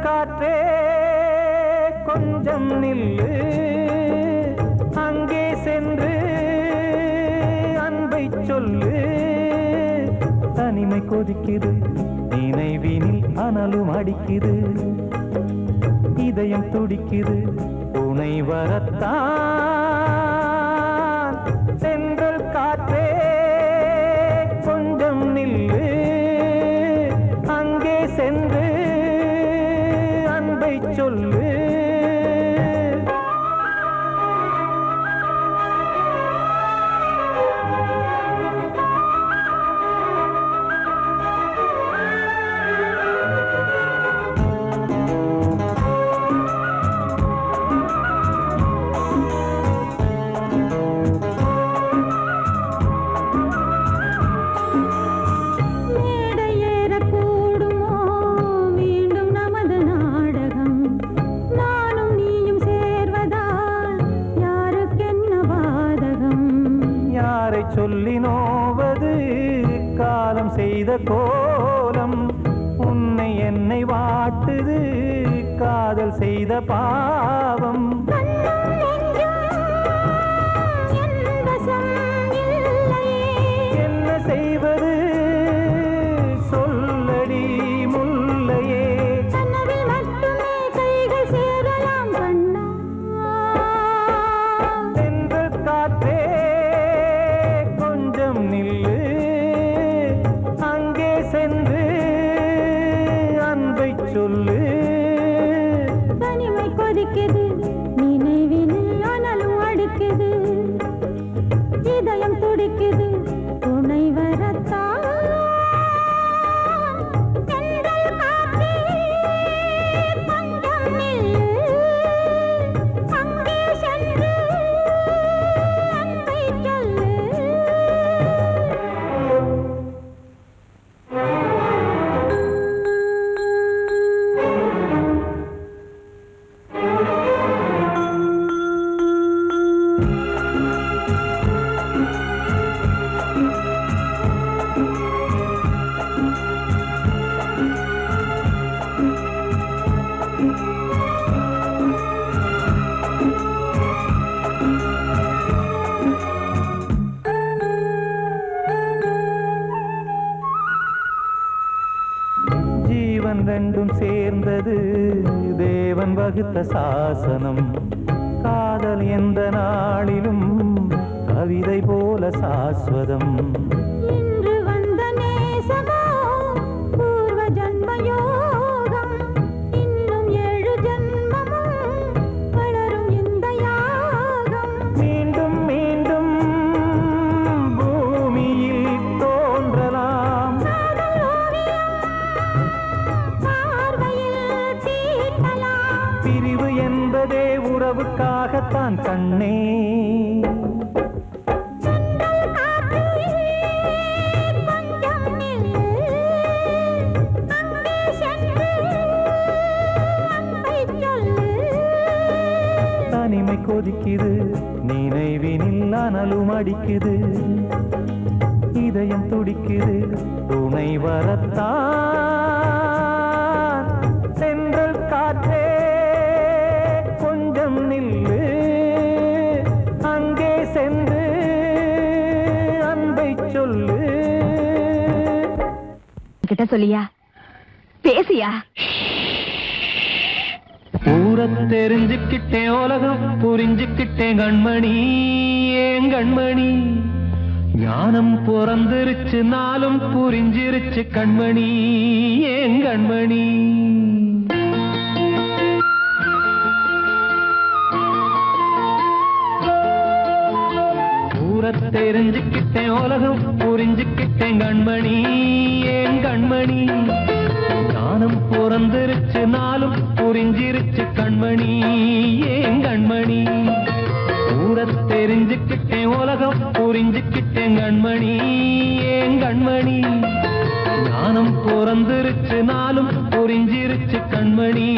காற்றே கொஞ்சம் நில்லு, அங்கே சென்று அன்பை சொல்லு. தனிமை கொதிக்குது, நினைவினில் அனலும் அடிக்குது, இதயம் துடிக்குது துணை வரத்தான். சென்றல் காற்றே கொஞ்சம் நில்லு, அங்கே சென்று சொல்லு. சொல்லி நோவது காலம் செய்த கோலம், உன்னை என்னை வாட்டுது காதல் செய்த பாவம். என்ன செய்வது சொல்லடி முல்லையே, சென்ற காற்றே நில்லு, அங்கே சென்று அன்பை சொல்லு. தனிமை கொதிக்குது, நினைவினில் அனலும் அடிக்குது, இதயம் துடிக்குது துணை வரத்தான். ரெண்டும் சேர்ந்தது தேவன் வகுத்த சாசனம். காதல் எந்த நாளிலும் கவிதை போல சாஸ்வதம். இன்று வந்த நேசமோ பூர்வ ஜன்ம யோகம், இன்னும் 7 ஜன்மமும் வளரும் இந்த யாகம். மீண்டும் மீண்டும் பூமியில் தோன்றலாம், பிரிவு என்பதே உறவுக்காகத்தான் கண்ணே. தனிமை கொதிக்குது, நினைவினில் அனலும் அடிக்குது, இதயம் துடிக்குது துணை வரத்தான். சென்றல் காற்றே கொஞ்சம் நில்லு, அங்கே சென்று அன்பை சொல்லு. கிட்ட சொல்லியா, பேசியா? ஊரை தெரிஞ்சுக்கிட்டேன், உலகம் புரிஞ்சுக்கிட்டேன் கண்மணி, ஏன் கண்மணி. ஞானம் பிறந்திருச்சு, நாளும் புரிஞ்சிருச்சு கண்மணி, ஏன் கண்மணி. தெரிஞ்சுக்கிட்டேன் உலகம் புரிஞ்சுக்கிட்டேன் கண்மணி ஏன் கண்மணி ஞானம் பிறந்திருச்சு நாளும் புரிஞ்சிருச்சு கண்மணி ஏன் கண்மணி ஊர தெரிஞ்சுக்கிட்டேன் உலகம் புரிஞ்சுக்கிட்டேன் கண்மணி ஏன் கண்மணி ஞானம் பிறந்திருச்சு நாளும் புரிஞ்சிருச்சு கண்மணி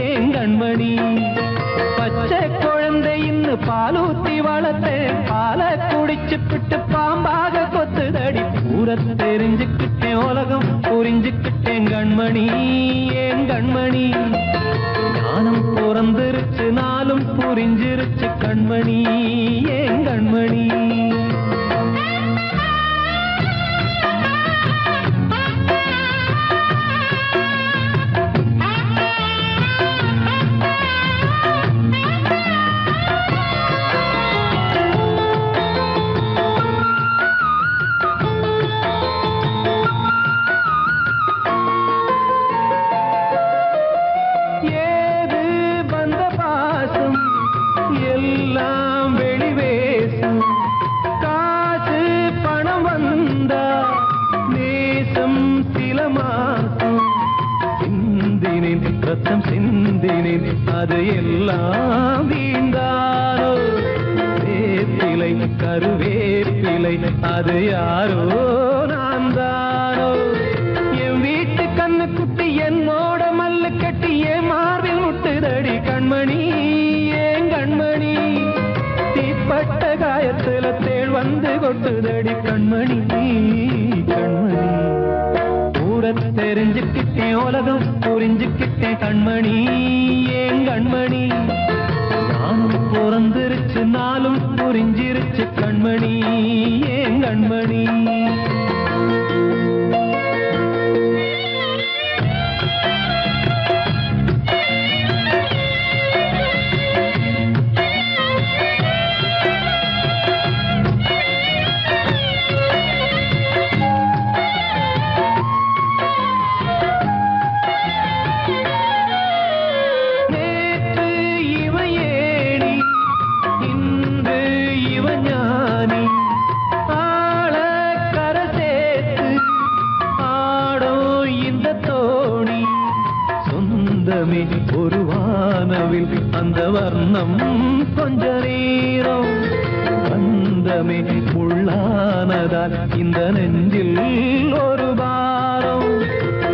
ஏன் கண்மணி பச்சை குழந்தை இன்னும் பாலூத்தி வளர்த்தேன் பாலை குடிச்சு பிட்டு பாம்பாக கொத்துதடி ஊர தெரிஞ்சுக்கிட்டேன் உலகம் புரிஞ்சுக்கிட்டேன் கண்மணி ஏன் கண்மணி ஞானம் பிறந்திருச்சு நாளும் புரிஞ்சிருச்சு கண்மணி ஏன் கண்மணி ரத்தம் சிந்தினேன் அது எல்லாம் வீண்டானோ வேப்பிலை கருவேப்பிலை அது யாரோ நான் தானோ என் வீட்டு கண்ணு குட்டி என்னோட மல்லு கட்டி என் மார்பில் முட்டுதடி கண்மணி ஏன் கண்மணி தீப்பட்ட காயத்துல தேள் வந்து கொட்டுதடி கண்மணி கண்மணி தெரிஞ்சுக்கிட்டேன் உலகம் புரிஞ்சுக்கிட்டேன் கண்மணி ஏன் கண்மணி நானும் பிறந்திருச்சு நாளும் புரிஞ்சிருச்சு கண்மணி ஏன் கண்மணி ஒரு வானவில் அந்த வர்ணம் கொஞ்ச நேரம் பந்தமே முள்ளானதால் இந்த நெஞ்சில் ஒரு பாரம்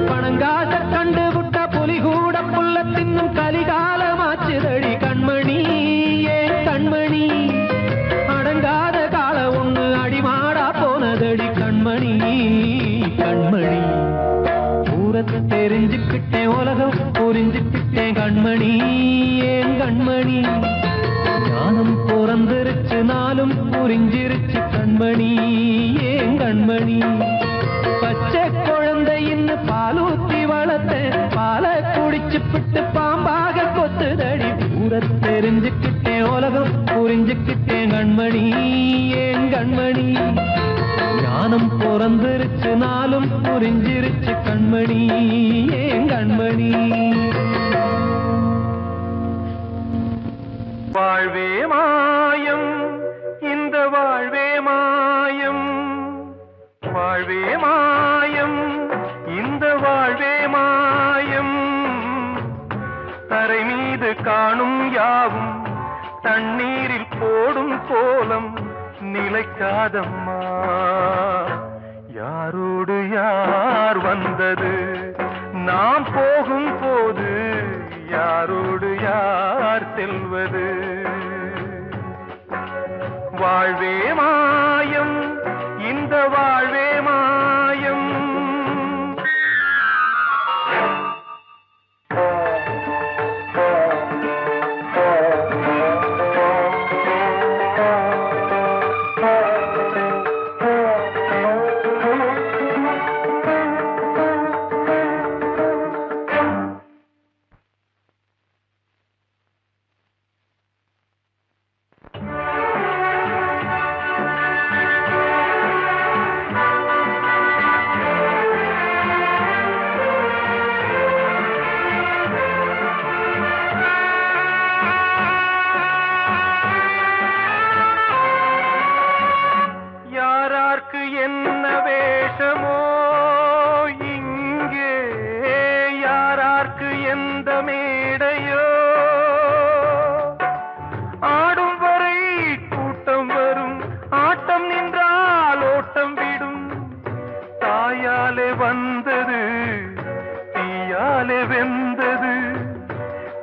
பணங்காச கண்டு விட்ட புலி கூட புல்ல தின்னும் கலிகாலமாச்சுதடி கண்மணி ஏன் கண்மணி அடங்காத கால ஒண்ணு அடிமாடா போனதடி கண்மணி கண்மணி தெரிஞ்சுக்கிட்டேன் உலகம் புரிஞ்சுக்கிட்டேன் கண்மணி ஏன் கண்மணி ஞானம் பிறந்திருச்சு நாளும் புரிஞ்சிருச்சு கண்மணி ஏன் கண்மணி பச்சை குழந்தை இன்னும் பாலூத்தி வளர்த்தேன் பாலை குடிச்சு பிட்டு பாம்பாக கொத்துதடி ஊர தெரிஞ்சுக்கிட்டேன் உலகம் புரிஞ்சுக்கிட்டேன் கண்மணி ஏன் கண்மணி ஞானம் பிறந்திருச்சு நாளும் புரிஞ்சிருச்சு கண்மணி ஏன் கண்மணி வாழ்வே மாயம் இந்த வாழ்வே மாயம் வாழ்வே மாயம் இந்த வாழ்வே மாயம் தரை மீது காணும் யாவும் தண்ணீரில் போடும் கோலம் நிலைக்காதம்மா யாரோடு யார் வந்தது நாம் போகும் போது யாரோடு யார் செல்வது வாழ்வே மாயம் இந்த வாழ்வே மாயம்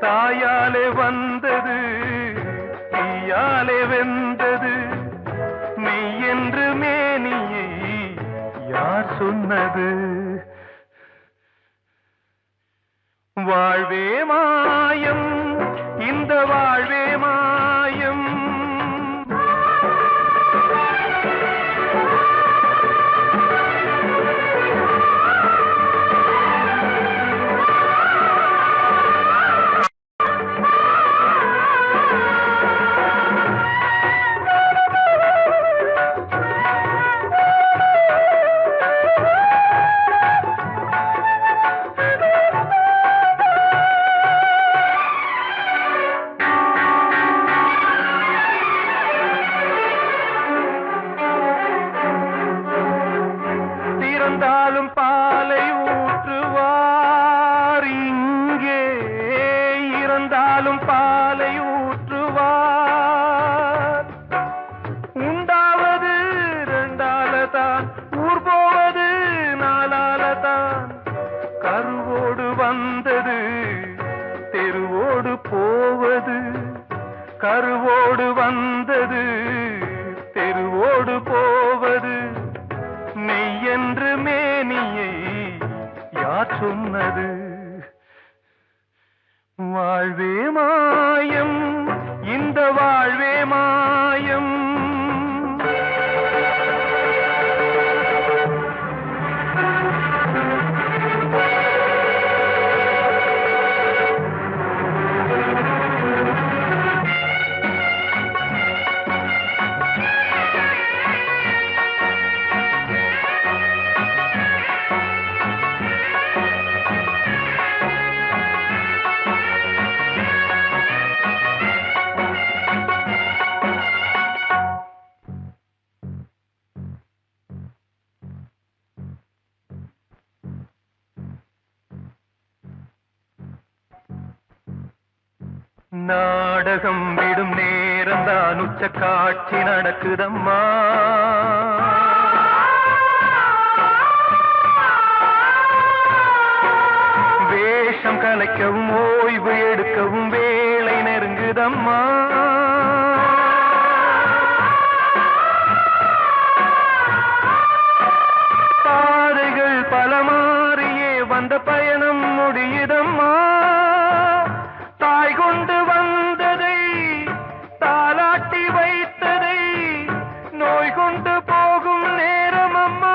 தாயாலே வந்தது தீயாலே வெந்தது மெய் என்று மேனியை யார் சொன்னது வாழ்வே மாயம் இந்த வாழ்வே மாயம் இறந்தாலும் பாலை ஊற்றுவார் இங்கே இறந்தாலும் பாலை ஊற்றுவார் உண்டாவது ரெண்டாலதான் ஊர் போவது நாலாலதான் கருவோடு வந்தது தெருவோடு போவது கருவோடு வந்தது தெருவோடு போவது மெய் என்று மேனியை யார் சொன்னது வாழ்வே மாயம் இந்த வாழ்வே மாயம் நாடகம் விடும் நேரம் தான் உச்ச காட்சி நடக்குதம்மா வேஷம் கலைக்கவும் ஓய்வு எடுக்கவும் வேலை நெருங்குதம்மா பாதைகள் பல மாறியே வந்த பயணம் முடியுதம்மா தாய் கொண்டு வந்ததை தாலாட்டி வைத்ததை நோய் கொண்டு போகும் நேரம் அம்மா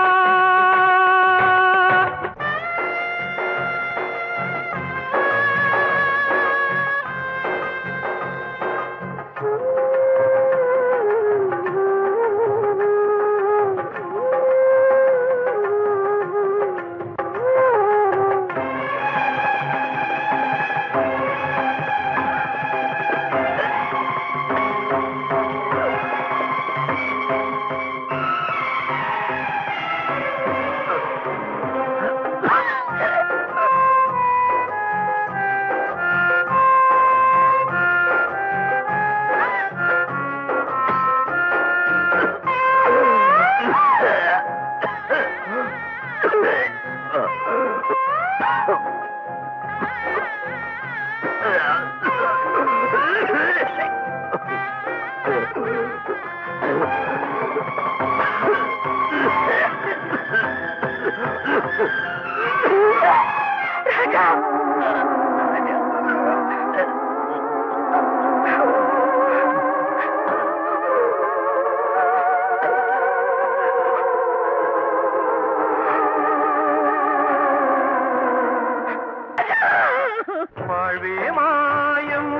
வாழ்வே மாயம்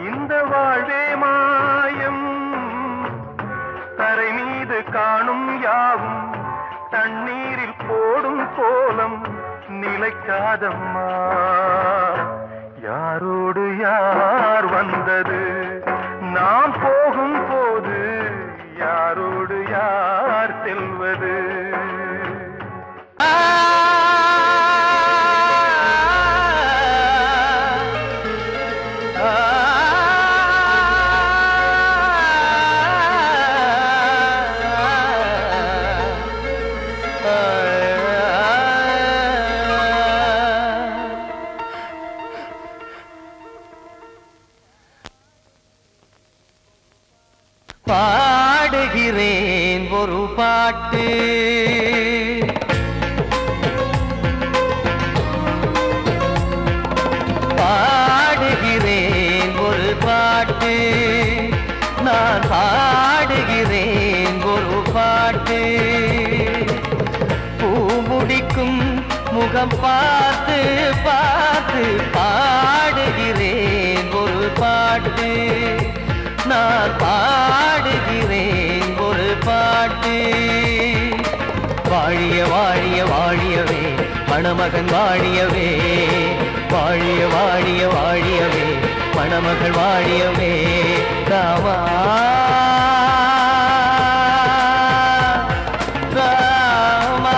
இந்த வாழ்வே மாயம் தரை மீது காணும் யாவும் தண்ணீரில் போடும் கோலம் நிலைக்காதம்மா யாரோடு யார் வந்தது நாம் போகும் போது யாரோடு யார் செல்வது பாடுகிறேன் ஒரு பாட்டு பாடுகிறேன் ஒரு பாட்டு நான் பாடுகிறேன் ஒரு பாட்டு பூ முடிக்கும் முகம் பார்த்து பார்த்து பாடுகிறேன் ஒரு பாட்டு நான் பாடுகிறேன் ஒரு பாட்டு வாழிய வாழிய வாழியவே மணமகன் வாழியவே வாழிய வாழிய வாழியவே மணமகள் வாழியவே ராமா ராமா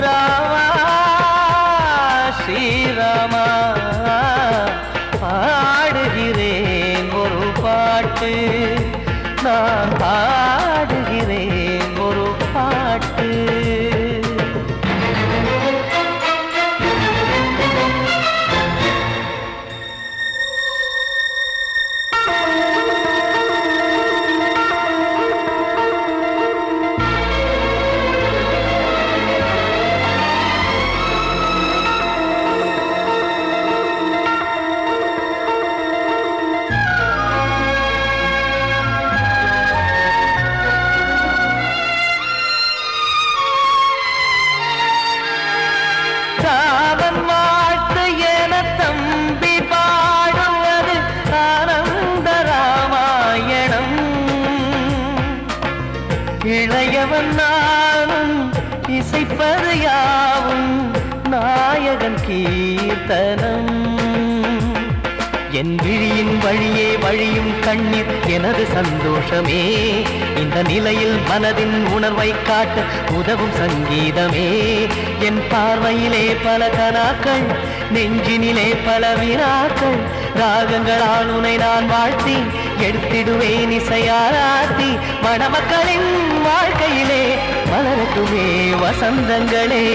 ராமா ஸ்ரீராமா பாடுகிறேன் ஒரு பாட்டு நான் பாடுகிறேன் ஒரு பாட்டு காதன் வாழ்த்து என தம்பி பாடுவது ஆனந்த ராமாயணம் இளையவன் நானும் இசைப்பது யாவும் நாயகன் கீர்த்தனம் என் விழியின் வழியே வழியும் கண்ணீர் எனது சந்தோஷமே இந்த நிலையில் மனதின் உணர்வை காட்ட உதவும் சங்கீதமே என் பார்வையிலே பல கனாக்கள் நெஞ்சினிலே பல வினாக்கள் ராகங்களால் உனை நான் வாழ்த்தி எடுத்திடுவேன் இசையாராத்தி மணமக்களின் வாழ்க்கையிலே மலரட்டுமே வசந்தங்களே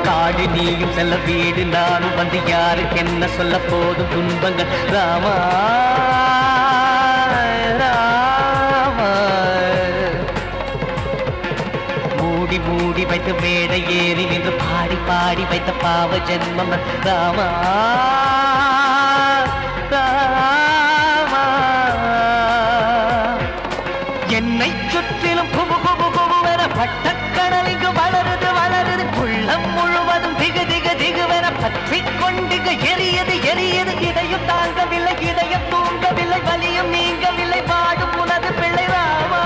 காடு நீயும் செல்ல வீடு நானும் வந்து யாருக்கு என்ன சொல்ல போதும் துன்பங்கள் ராமா ராமா மூடி மூடி வைத்து மேடை ஏறி நின்று பாடி பாடி வைத்த பாவ ஜென்மம் ராமா ராமா என்னை சுற்றிலும் குபு குபு குபுவென பட்டக்கடல் இங்கு வளருது வளருது உள்ளம் முழுவதும் திகு திகு திகுவென பற்றி கொண்டிகு எரியது எரியது இதையும் தாங்கவில்லை இதயம் தூங்கவில்லை வலியும் நீங்கவில்லை பாடும் உனது பிள்ளை ராமா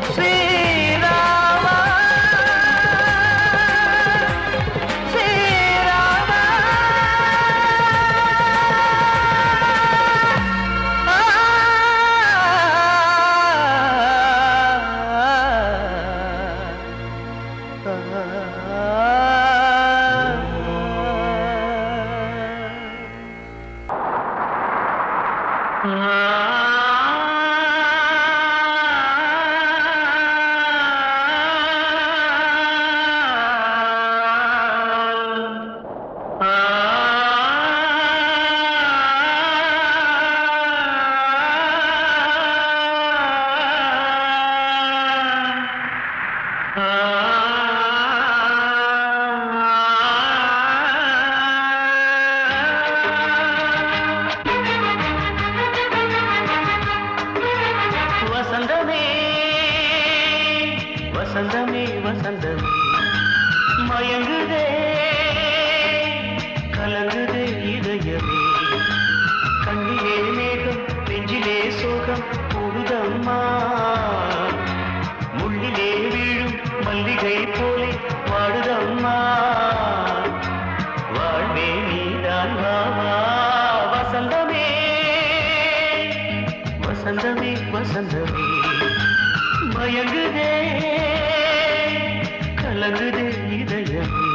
ஸ்ரீராமா ஸ்ரீராமா வசந்தமே வசந்தமே மயங்குதே கலங்குதே இதயமே கண்ணிலே மேகம் நெஞ்சிலே சோகம் கூடுதம்மா முள்ளிலே வீழும் மல்லிகை போலே வாடுதம்மா வாழ்வே நீதான் வாவா வசந்தமே வசந்தமே வசந்தமே மயங்குதே கலங்குதே இதயமே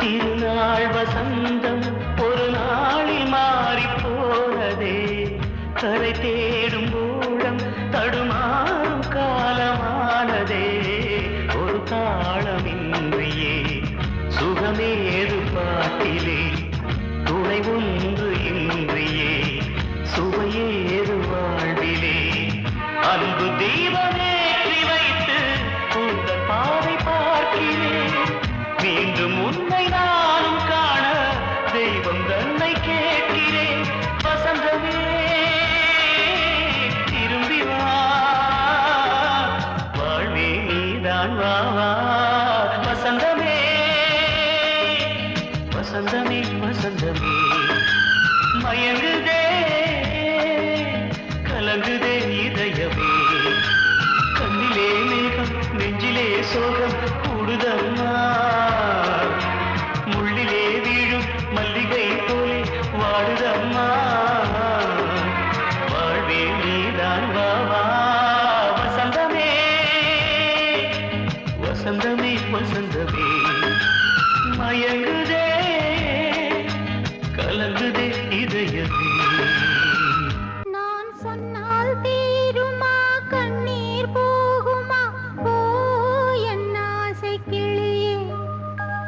திருநாள் வசந்தம் ஒரு நாளில் மாறி போனதே கரை தேடும் ஊழம் தடுமாறும் காலமானதே ஒரு தாளமின்றியே சுகமேது பாட்டிலே துணை ஒன்று இன்றியே சுவையேது வாழ்விலே அன்பு தீபமேற்றி வைத்து உந்த பாதை பார்க்கிறேன் மீண்டும் உன்னை நானும் காண தெய்வம் தன்னை கேட்கிறேன் வசந்தமே திரும்பி வா வாழ்வே நீதான் வா வா வசந்தமே வசந்தமே வசந்தமே மயங்குதே கலங்குதே இதயமே கண்ணிலே மேகம் நெஞ்சிலே சோகம் கூடுதம்மா முள்ளிலே வீழும் மல்லிகை போலே வாடுதம்மா வாழ்வே நீதான் வா வா வசந்தமே வசந்தமே வசந்தமே மயங்குதே கலங்குதே இதயமே நான் சொன்னால் தீருமா கண்ணீர் போகுமா ஓ என் ஆசை கிளியே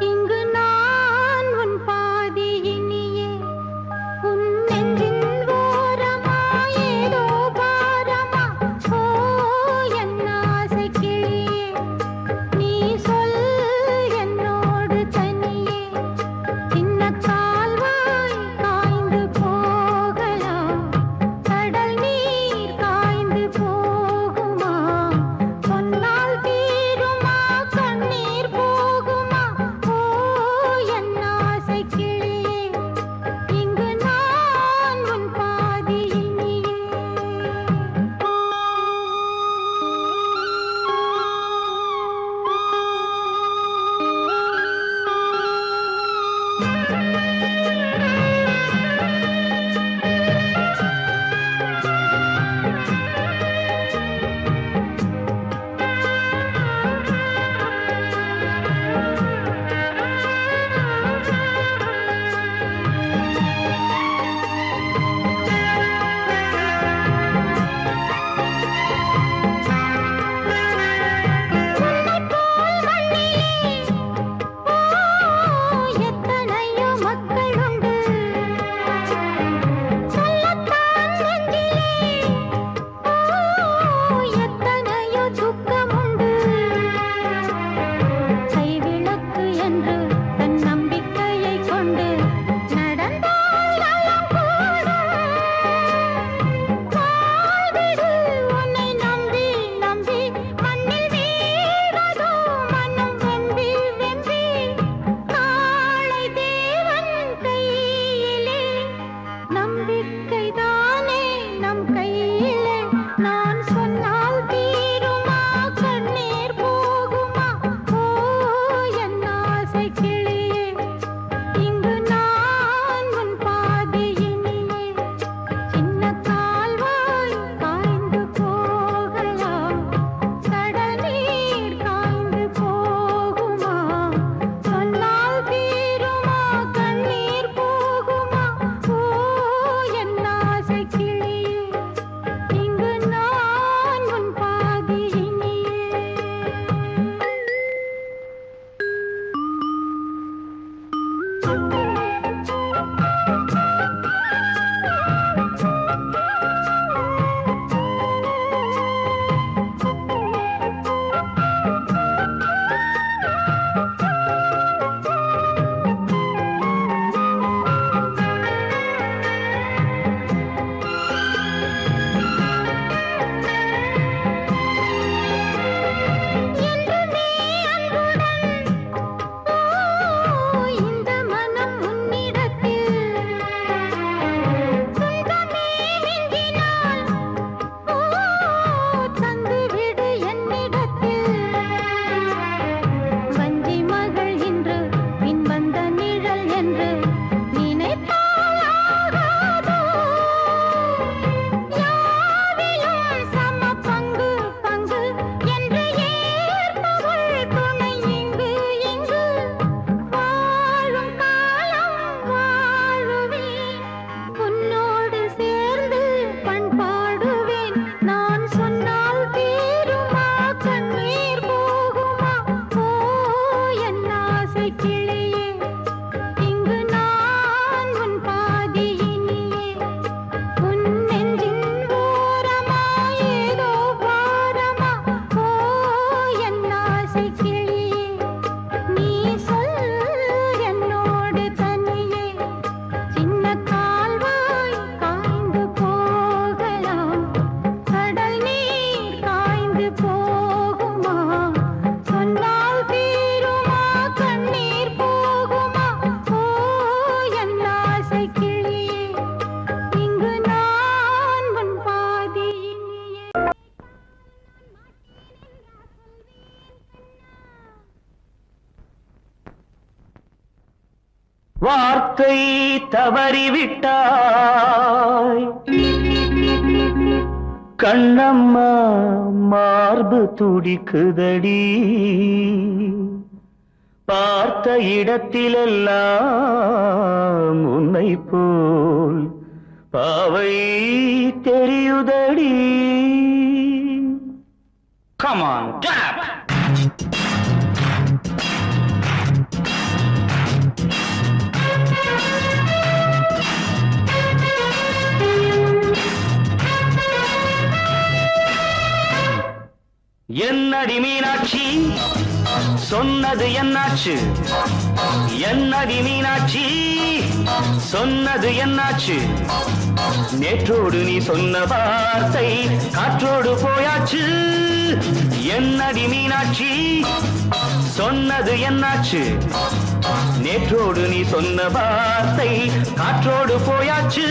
இங்கு நான் உன் பாதி இனியே உன் நெஞ்சின் ஓரமா ஏதோ பாரமா ஓ என் ஆசை கிளியே நீ சொல் என்னோடு தனியே சின்ன கால்வாய் காய்ந்து போகலாம் கடல் நீர் காய்ந்து போகுமா சொன்னால் தீருமா கண்ணீர் போகுமா ஓ என் ஆசை கிளியே இங்கு நான் உன் பாதி இனியே எத்தனையோ மக்களுண்டு சொல்லத்தான் நெஞ்சிலே எத்தனையோ துக்கமுண்டு கைவிளக்கு என்று தன் நம்பிக்கையை கொண்டு நடந்தால் நலம் கூடும் வாழ்விடு உன்னை நம்பி நம்பி மண்ணில் வீழ்வதோ மனம் வெம்பி வெம்பி நாளை தேவன் கையிலே நம்பிக்கைதானே நம் கையிலே நான் சொன்னால் தீருமா கண்ணீர் போகுமா ஓ என் ஆசை கிளியே இங்கு நான் உன் பாதி இனியே சின்ன கால்வாய் காய்ந்து போகலாம் கடல் நீர் காய்ந்து போகுமா சொன்னால் தீருமா கண்ணீர் போகுமா ஓ என் ஆசை கிளியே கிளியே இங்கு நான் உன் பாதியினியே உன் நெஞ்சின் ஓரமா ஏதோ பாரமா ஓ என் ஆசை கிளியே நீ சொல் என்னோடு தனியே சின்ன கால்வாய் காய்ந்து போகலாம் கடல் நீர் காய்ந்து போகுமா சொன்னால் தீருமா கண்ணீர் போகுமா ஓ என் ஆசை கிளியே இங்கு நான் உன் பாதியினியே வார்த்தை தவறிவிட்டாய் கண்ணம்மா மார்பு துடிக்குதடி பார்த்த இடத்திலெல்லாம் உன்னை போல் பாவை தெரியுதடி. Come on, tap! என்னடி மீனாட்சி சொன்னது என்னாச்சு என்னடி மீனாட்சி சொன்னது என்னாச்சு நேற்றோடு நீ சொன்ன வார்த்தை காற்றோடு போயாச்சு என்னடி மீனாட்சி சொன்னது என்னாச்சு நேற்றோடு நீ சொன்ன வார்த்தை காற்றோடு போயாச்சு.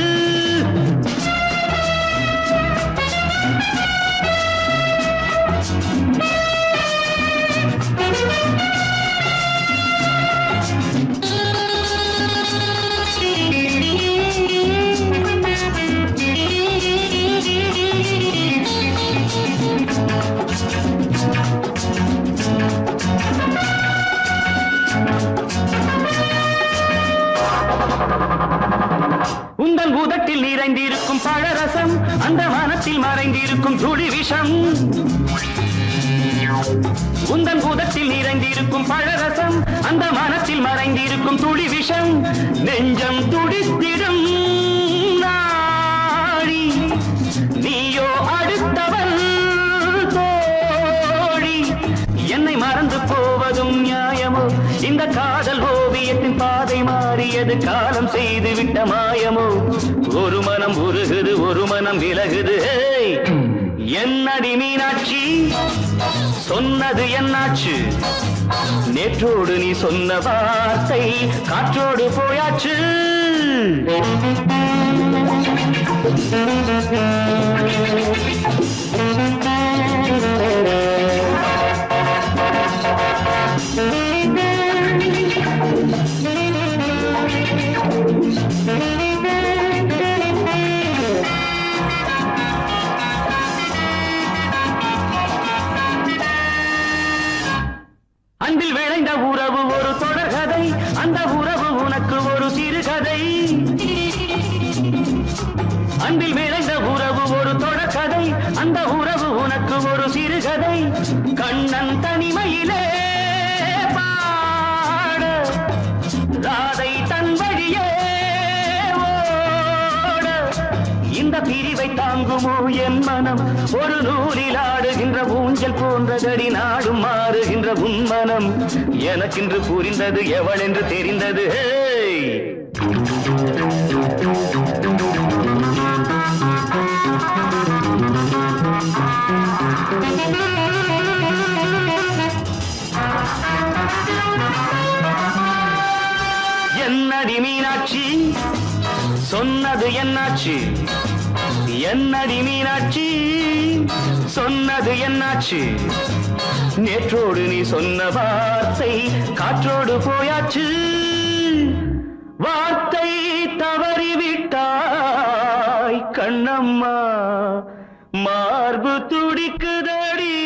உந்தன் உதட்டில் நிறைந்திருக்கும் பழரசம் அந்த மனத்தில் மறைந்திருக்கும் துளி விஷம் உந்தன் உதட்டில் நிறைந்திருக்கும் பழரசம் அந்த மனத்தில் மறைந்திருக்கும் துளி விஷம் நெஞ்சம் துடித்திடும் நாடி நீயோ அடுத்தவன் தோழி என்னை மறந்து போவதும் நியாயமோ இந்த காதல் ஓவியத்தின் பாதை மாறியது காலம் செய்து விட்ட மாயமோ ஒரு மனம் உருகுது ஒரு மனம் விலகுது. என்னடி மீனாட்சி சொன்னது என்னாச்சு நேற்றோடு நீ சொன்ன வார்த்தை காற்றோடு போயாச்சு. அன்பில் விளைந்த உறவு ஒரு தொடர்கதை அந்த உறவு உனக்கு ஒரு சிறுகதை அன்பில் விளைந்த உறவு ஒரு தொடர்கதை அந்த உறவு உனக்கு ஒரு சிறுகதை கண்ணன் தனிமையிலே பாட ராதை தன் வழியே ஓட இந்த பிரிவை தாங்குமோ என் மனம் ஒரு நூலில் ஆடுகின்ற ஊஞ்சல் போன்றதடி நாடும் மாறுகின்ற உன்மனம் எனக்கென்று புரிந்தது எவள் என்று தெரிந்தது. என்னடி மீனாட்சி சொன்னது என்னாச்சு என்னடி மீனாட்சி சொன்னது என்னாச்சு நேற்றோடு நீ சொன்ன வார்த்தை காற்றோடு போயாச்சு வார்த்தை தவறிவிட்டாய் கண்ணம்மா மார்பு துடிக்குதடி.